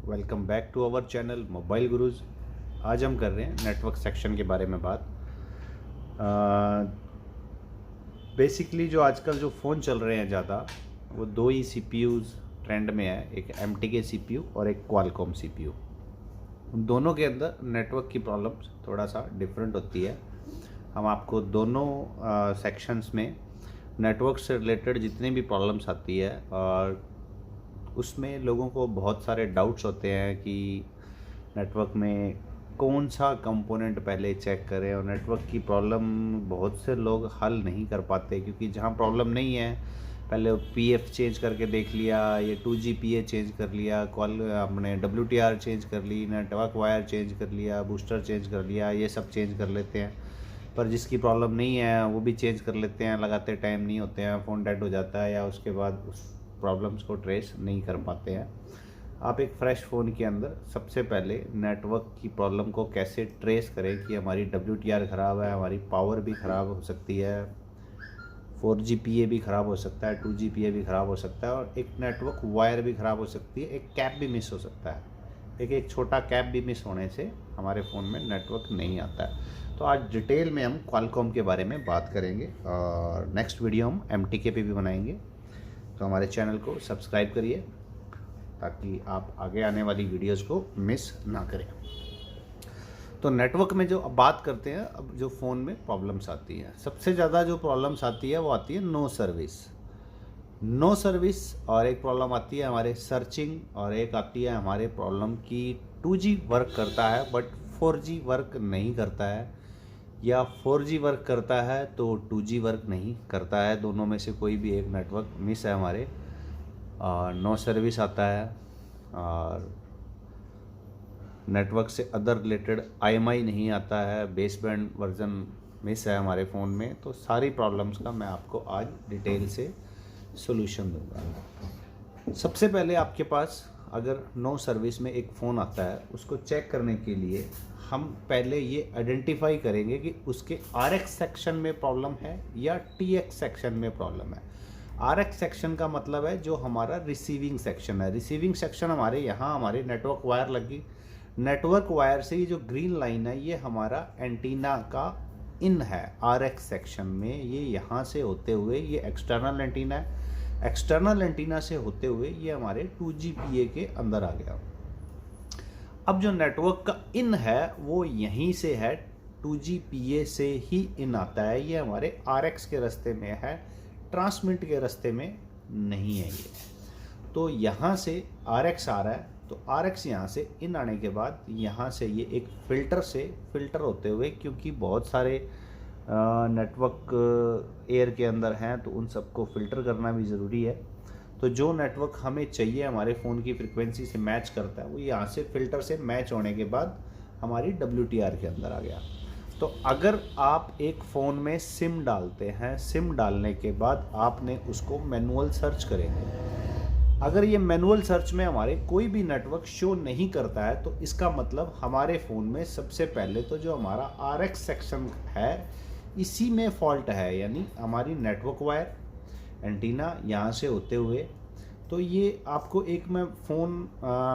Welcome back to our channel Mobile Gurus. आज हम कर रहे हैं नेटवर्क सेक्शन के बारे में बात। बेसिकली जो आजकल जो फ़ोन चल रहे हैं ज़्यादा, वो दो ही सीपीयूज़ ट्रेंड में है, एक MTK सीपीयू और एक क्वालकॉम सीपीयू। उन दोनों के अंदर नेटवर्क की प्रॉब्लम्स थोड़ा सा डिफरेंट होती है। हम आपको दोनों सेक्शंस में नेटवर्क से रिलेटेड जितनी भी प्रॉब्लम्स आती है, और उसमें लोगों को बहुत सारे डाउट्स होते हैं कि नेटवर्क में कौन सा कंपोनेंट पहले चेक करें, और नेटवर्क की प्रॉब्लम बहुत से लोग हल नहीं कर पाते, क्योंकि जहाँ प्रॉब्लम नहीं है पहले PF चेंज करके देख लिया, ये 2G PA चेंज कर लिया, कॉल हमने WTR चेंज कर ली, नेटवर्क वायर चेंज कर लिया, बूस्टर चेंज कर लिया, ये सब चेंज कर लेते हैं। पर जिसकी प्रॉब्लम नहीं है वो भी चेंज कर लेते हैं, लगाते टाइम नहीं होते हैं, फ़ोन डेड हो जाता है, या उसके बाद उस प्रॉब्लम्स को ट्रेस नहीं कर पाते हैं। आप एक फ्रेश फ़ोन के अंदर सबसे पहले नेटवर्क की प्रॉब्लम को कैसे ट्रेस करें कि हमारी WTR ख़राब है, हमारी पावर भी ख़राब हो सकती है, 4G PA भी ख़राब हो सकता है, 2G PA भी ख़राब हो सकता है, और एक नेटवर्क वायर भी ख़राब हो सकती है, एक कैप भी मिस हो सकता है। एक छोटा कैप भी मिस होने से हमारे फ़ोन में नेटवर्क नहीं आता है। तो आज डिटेल में हम क्वालकॉम के बारे में बात करेंगे, और नेक्स्ट वीडियो हम MTK पे भी बनाएंगे। तो हमारे चैनल को सब्सक्राइब करिए ताकि आप आगे आने वाली वीडियोज़ को मिस ना करें। तो नेटवर्क में जो अब बात करते हैं, अब जो फ़ोन में प्रॉब्लम्स आती हैं, सबसे ज़्यादा जो प्रॉब्लम्स आती है वो आती है नो सर्विस, और एक प्रॉब्लम आती है हमारे सर्चिंग, और एक आती है हमारे प्रॉब्लम की 2G वर्क करता है बट 4G वर्क नहीं करता है, या 4G वर्क करता है तो 2G वर्क नहीं करता है। दोनों में से कोई भी एक नेटवर्क मिस है हमारे। नो सर्विस आता है, और नेटवर्क से अदर रिलेटेड IMI नहीं आता है, बेसबैंड वर्जन मिस है हमारे फ़ोन में। तो सारी प्रॉब्लम्स का मैं आपको आज डिटेल से सॉल्यूशन दूंगा। सबसे पहले आपके पास अगर नो सर्विस में एक फ़ोन आता है, उसको चेक करने के लिए हम पहले ये आइडेंटिफाई करेंगे कि उसके RX सेक्शन में प्रॉब्लम है या TX सेक्शन में प्रॉब्लम है। RX सेक्शन का मतलब है जो हमारा रिसीविंग सेक्शन है। रिसीविंग सेक्शन हमारे यहाँ हमारे नेटवर्क वायर लगी, नेटवर्क वायर से ये जो ग्रीन लाइन है ये हमारा एंटीना का इन है RX सेक्शन में। ये यहाँ से होते हुए ये एक्सटर्नल एंटीना है, एक्सटर्नल एंटीना से होते हुए ये हमारे 2G PA के अंदर आ गया। अब जो नेटवर्क का इन है वो यहीं से है, 2G PA से ही इन आता है, ये हमारे RX के रास्ते में है, ट्रांसमिट के रास्ते में नहीं है ये। तो यहाँ से RX आ रहा है, तो RX यहाँ से इन आने के बाद यहाँ से ये एक फ़िल्टर होते हुए, क्योंकि बहुत सारे नेटवर्क एयर के अंदर हैं तो उन सबको फ़िल्टर करना भी ज़रूरी है। तो जो नेटवर्क हमें चाहिए हमारे फ़ोन की फ्रिक्वेंसी से मैच करता है, वो यहाँ से फ़िल्टर से मैच होने के बाद हमारी WTR के अंदर आ गया। तो अगर आप एक फ़ोन में सिम डालते हैं, सिम डालने के बाद आपने उसको मैनुअल सर्च करेंगे, अगर ये मैनुअल सर्च में हमारे कोई भी नेटवर्क शो नहीं करता है, तो इसका मतलब हमारे फ़ोन में सबसे पहले तो जो हमारा RX सेक्शन है इसी में फॉल्ट है, यानी हमारी नेटवर्क वायर एंटीना यहाँ से होते हुए। तो ये आपको एक मैं फ़ोन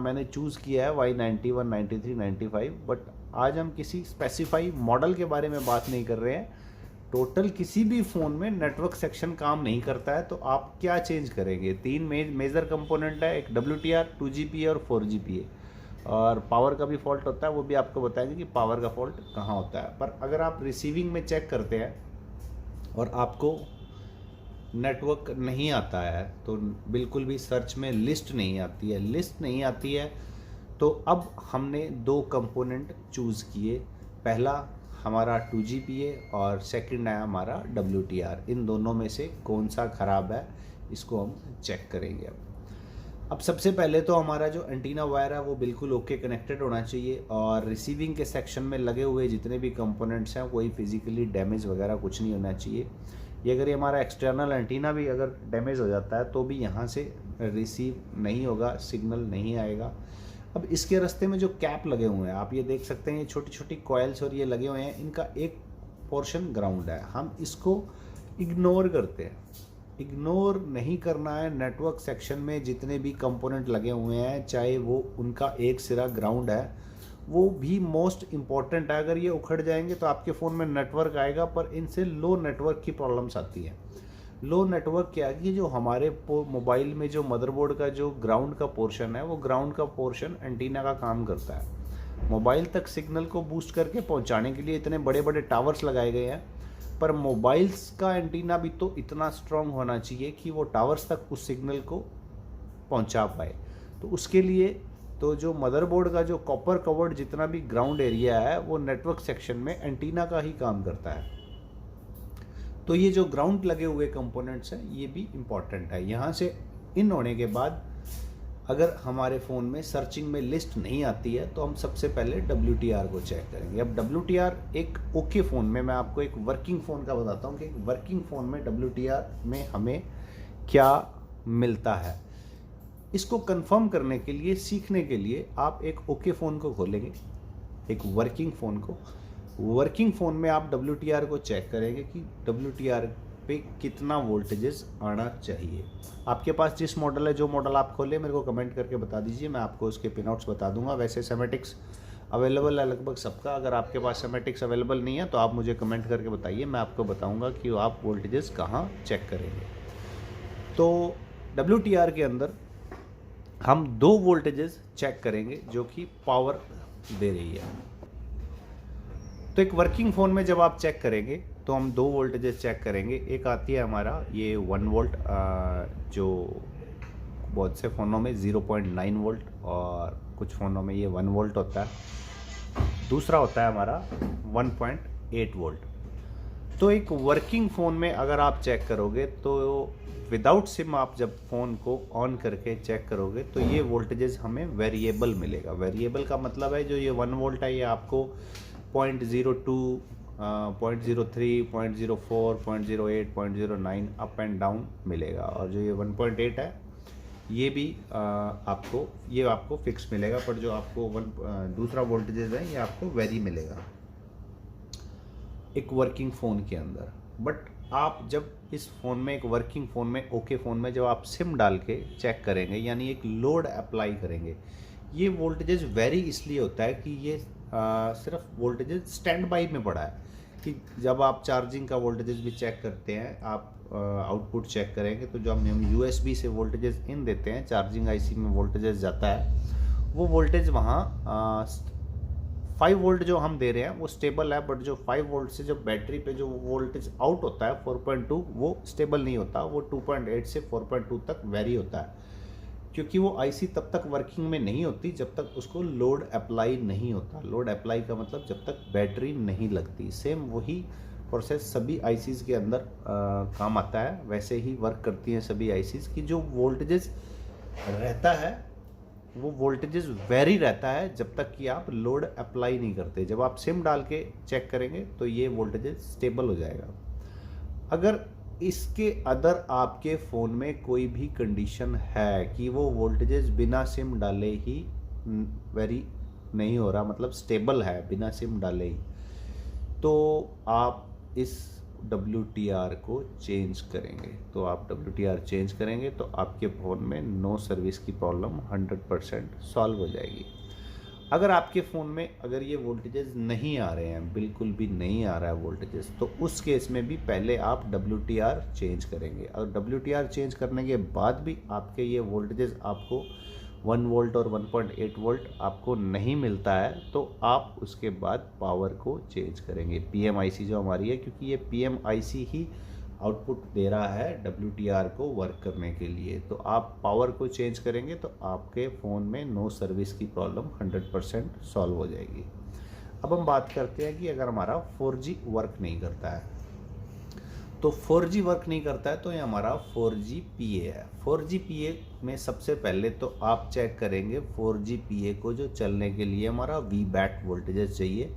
मैंने चूज़ किया है Y91, 93, 95, बट आज हम किसी स्पेसिफाई मॉडल के बारे में बात नहीं कर रहे हैं। टोटल किसी भी फ़ोन में नेटवर्क सेक्शन काम नहीं करता है, तो आप क्या चेंज करेंगे? तीन मेजर कंपोनेंट है, एक WTR, 2G PA और 4G PA, और पावर का भी फॉल्ट होता है, वो भी आपको बताएंगे कि पावर का फॉल्ट कहाँ होता है। पर अगर आप रिसीविंग में चेक करते हैं और आपको नेटवर्क नहीं आता है, तो बिल्कुल भी सर्च में लिस्ट नहीं आती है, तो अब हमने दो कंपोनेंट चूज़ किए। पहला हमारा 2G PA और सेकंड है हमारा WTR। इन दोनों में से कौन सा ख़राब है इसको हम चेक करेंगे। अब सबसे पहले तो हमारा जो एंटीना वायर है वो बिल्कुल ओके कनेक्टेड होना चाहिए, और रिसीविंग के सेक्शन में लगे हुए जितने भी कंपोनेंट्स हैं कोई फिजिकली डैमेज वगैरह कुछ नहीं होना चाहिए। ये अगर ये हमारा एक्सटर्नल एंटीना भी अगर डैमेज हो जाता है तो भी यहाँ से रिसीव नहीं होगा, सिग्नल नहीं आएगा। अब इसके रास्ते में जो कैप लगे हुए हैं आप ये देख सकते हैं, ये छोटी छोटी कॉइल्स और ये लगे हुए हैं, इनका एक पोर्शन ग्राउंड है, हम इसको इग्नोर करते हैं। इग्नोर नहीं करना है। नेटवर्क सेक्शन में जितने भी कंपोनेंट लगे हुए हैं, चाहे वो उनका एक सिरा ग्राउंड है, वो भी मोस्ट इम्पॉर्टेंट है। अगर ये उखड़ जाएंगे तो आपके फ़ोन में नेटवर्क आएगा, पर इनसे लो नेटवर्क की प्रॉब्लम्स आती है। लो नेटवर्क क्या है कि जो हमारे मोबाइल में जो मदरबोर्ड का जो ग्राउंड का पोर्शन है, वो ग्राउंड का पोर्शन एंटीना का काम करता है। मोबाइल तक सिग्नल को बूस्ट करके पहुंचाने के लिए इतने बड़े बड़े टावर्स लगाए गए हैं, पर मोबाइल्स का एंटीना भी तो इतना स्ट्रांग होना चाहिए कि वो टावर्स तक उस सिग्नल को पहुंचा पाए। तो उसके लिए तो जो मदरबोर्ड का जो कॉपर कवर्ड जितना भी ग्राउंड एरिया है, वो नेटवर्क सेक्शन में एंटीना का ही काम करता है। तो ये जो ग्राउंड लगे हुए कंपोनेंट्स हैं, ये भी इम्पॉर्टेंट है। यहाँ से इन होने के बाद अगर हमारे फ़ोन में सर्चिंग में लिस्ट नहीं आती है, तो हम सबसे पहले WTR को चेक करेंगे। अब WTR एक ओके फ़ोन में, मैं आपको एक वर्किंग फ़ोन का बताता हूँ कि एक वर्किंग फ़ोन में WTR में हमें क्या मिलता है। इसको कंफर्म करने के लिए, सीखने के लिए आप एक ओके फ़ोन को खोलेंगे, एक वर्किंग फ़ोन को। वर्किंग फ़ोन में आप WTR को चेक करेंगे कि WTR पे कितना वोल्टेजेस आना चाहिए। आपके पास जिस मॉडल है, जो मॉडल आप खोले, मेरे को कमेंट करके बता दीजिए, मैं आपको उसके पिन आउट्स बता दूंगा। वैसे सेमेटिक्स अवेलेबल है लगभग सबका। अगर आपके पास सेमेटिक्स अवेलेबल नहीं है तो आप मुझे कमेंट करके बताइए, मैं आपको बताऊंगा कि आप वोल्टेजेस कहाँ चेक करेंगे। तो WTR के अंदर हम 2 वोल्टेजेस चेक करेंगे जो कि पावर दे रही है। तो एक वर्किंग फ़ोन में जब आप चेक करेंगे तो हम 2 वोल्टेजेस चेक करेंगे। एक आती है हमारा ये 1 वोल्ट, जो बहुत से फ़ोनों में 0.9 वोल्ट और कुछ फ़ोनों में ये 1 वोल्ट होता है। दूसरा होता है हमारा 1.8 वोल्ट। तो एक वर्किंग फ़ोन में अगर आप चेक करोगे तो विदाउट सिम आप जब फ़ोन को ऑन करके चेक करोगे तो ये वोल्टेजेस हमें वेरिएबल मिलेगा। वेरिएबल का मतलब है जो ये 1 वोल्ट है, ये आपको 0.02, 0.03, 0.04, 0.08, 0.09 अप एंड डाउन मिलेगा। और जो ये 1.8 है, ये भी आपको फिक्स मिलेगा, पर जो आपको दूसरा वोल्टेजेस है, ये आपको वेरी मिलेगा एक वर्किंग फ़ोन के अंदर। बट आप जब इस फ़ोन में, एक वर्किंग फ़ोन में, ओके फ़ोन में जब आप सिम डाल के चेक करेंगे, यानी एक लोड अप्लाई करेंगे, ये वोल्टेजेस वेरी इसलिए होता है कि ये सिर्फ वोल्टेजेस स्टैंड बाई में पड़ा है। कि जब आप चार्जिंग का वोल्टेजेस भी चेक करते हैं, आप आउटपुट चेक करेंगे, तो जो हम USB से वोल्टेजेस इन देते हैं, चार्जिंग IC में वोल्टेजेस जाता है, वो वोल्टेज वहाँ 5 वोल्ट जो हम दे रहे हैं वो स्टेबल है। बट जो 5 वोल्ट से जो बैटरी पे जो वोल्टेज आउट होता है 4.2, वो स्टेबल नहीं होता, वो 2.8 से 4.2 तक वेरी होता है। क्योंकि वो IC तब तक वर्किंग में नहीं होती जब तक उसको लोड अप्लाई नहीं होता। लोड अप्लाई का मतलब जब तक बैटरी नहीं लगती। सेम वही प्रोसेस सभी ICs के अंदर काम आता है, वैसे ही वर्क करती हैं सभी ICs की। जो वोल्टेजेस रहता है वो वोल्टेजेस वेरी रहता है जब तक कि आप लोड अप्लाई नहीं करते। जब आप सिम डाल के चेक करेंगे तो ये वोल्टेजेस स्टेबल हो जाएगा। अगर इसके अदर आपके फ़ोन में कोई भी कंडीशन है कि वो वोल्टेजेस बिना सिम डाले ही वेरी नहीं हो रहा, मतलब स्टेबल है बिना सिम डाले ही, तो आप इस WTR को चेंज करेंगे। तो आप WTR चेंज करेंगे तो आपके फ़ोन में नो सर्विस की प्रॉब्लम 100% सॉल्व हो जाएगी। अगर आपके फ़ोन में अगर ये वोल्टेजेस नहीं आ रहे हैं, बिल्कुल भी नहीं आ रहा है वोल्टेजेस, तो उस केस में भी पहले आप WTR चेंज करेंगे। और WTR चेंज करने के बाद भी आपके ये वोल्टेजेस आपको 1 वोल्ट और 1.8 वोल्ट आपको नहीं मिलता है, तो आप उसके बाद पावर को चेंज करेंगे। PMIC जो हमारी है, क्योंकि ये PMIC ही आउटपुट दे रहा है WTR को वर्क करने के लिए, तो आप पावर को चेंज करेंगे तो आपके फ़ोन में नो सर्विस की प्रॉब्लम 100% सॉल्व हो जाएगी। अब हम बात करते हैं कि अगर हमारा 4G वर्क नहीं करता है, तो 4G वर्क नहीं करता है तो ये हमारा 4GPA है। 4GPA में सबसे पहले तो आप चेक करेंगे 4GPA को जो चलने के लिए हमारा VBAT वोल्टेजेस चाहिए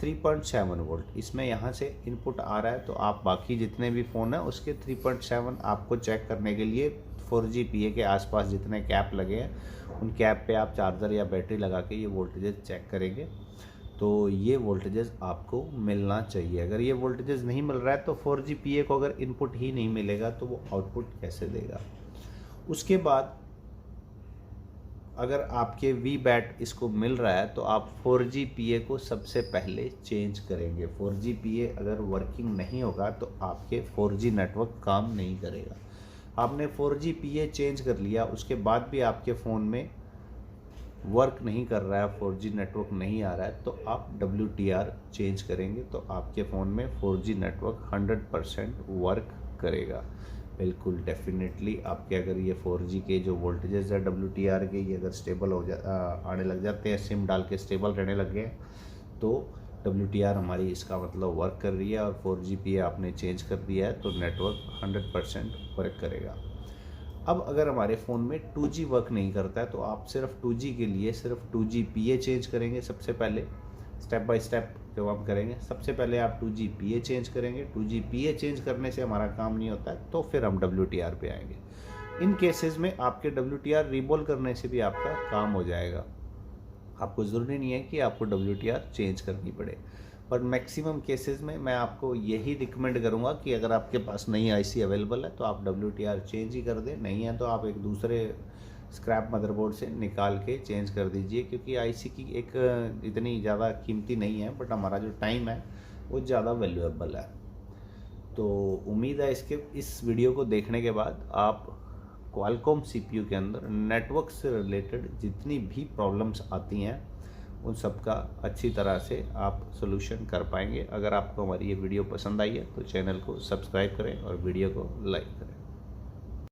3.7 वोल्ट। इसमें यहाँ से इनपुट आ रहा है, तो आप बाकी जितने भी फ़ोन हैं उसके 3.7 आपको चेक करने के लिए 4GPA के आसपास जितने कैप लगे हैं उन कैप पे आप चार्जर या बैटरी लगा के ये वोल्टेजेस चेक करेंगे। तो ये वोल्टेजेस आपको मिलना चाहिए। अगर ये वोल्टेजेस नहीं मिल रहा है तो 4G PA को अगर इनपुट ही नहीं मिलेगा तो वो आउटपुट कैसे देगा। उसके बाद अगर आपके VBAT इसको मिल रहा है तो आप 4G PA को सबसे पहले चेंज करेंगे। 4G PA अगर वर्किंग नहीं होगा तो आपके 4G नेटवर्क काम नहीं करेगा। आपने 4G PA चेंज कर लिया, उसके बाद भी आपके फ़ोन में वर्क नहीं कर रहा है, 4G नेटवर्क नहीं आ रहा है, तो आप WTR चेंज करेंगे तो आपके फ़ोन में 4G नेटवर्क 100% वर्क करेगा। बिल्कुल डेफिनेटली आपके अगर ये 4G के जो वोल्टेजेस है WTR के ये अगर स्टेबल आने लग जाते हैं, सिम डाल के स्टेबल रहने लग गए तो WTR हमारी इसका मतलब वर्क कर रही है और 4G PA आपने चेंज कर दिया है तो नेटवर्क 100% वर्क करेगा। अब अगर हमारे फ़ोन में 2G वर्क नहीं करता है तो आप सिर्फ 2G के लिए सिर्फ 2G PA चेंज करेंगे। सबसे पहले स्टेप बाय स्टेप जो हम करेंगे, सबसे पहले आप 2G PA चेंज करेंगे। 2G PA चेंज करने से हमारा काम नहीं होता है तो फिर हम WTR पे आएंगे। इन केसेस में आपके WTR रीबोल करने से भी आपका काम हो जाएगा। आपको ज़रूरी नहीं है कि आपको WTR चेंज करनी पड़े, पर मैक्सिमम केसेस में मैं आपको यही रिकमेंड करूंगा कि अगर आपके पास नई IC अवेलेबल है तो आप WTR चेंज ही कर दें, नहीं है तो आप एक दूसरे स्क्रैप मदरबोर्ड से निकाल के चेंज कर दीजिए, क्योंकि IC की एक इतनी ज़्यादा कीमती नहीं है, बट हमारा जो टाइम है वो ज़्यादा वैल्यूएबल है। तो उम्मीद है इस वीडियो को देखने के बाद आप क्वालकॉम CPU के अंदर नेटवर्क से रिलेटेड जितनी भी प्रॉब्लम्स आती हैं उन सब का अच्छी तरह से आप सोल्यूशन कर पाएंगे। अगर आपको हमारी ये वीडियो पसंद आई है तो चैनल को सब्सक्राइब करें और वीडियो को लाइक करें।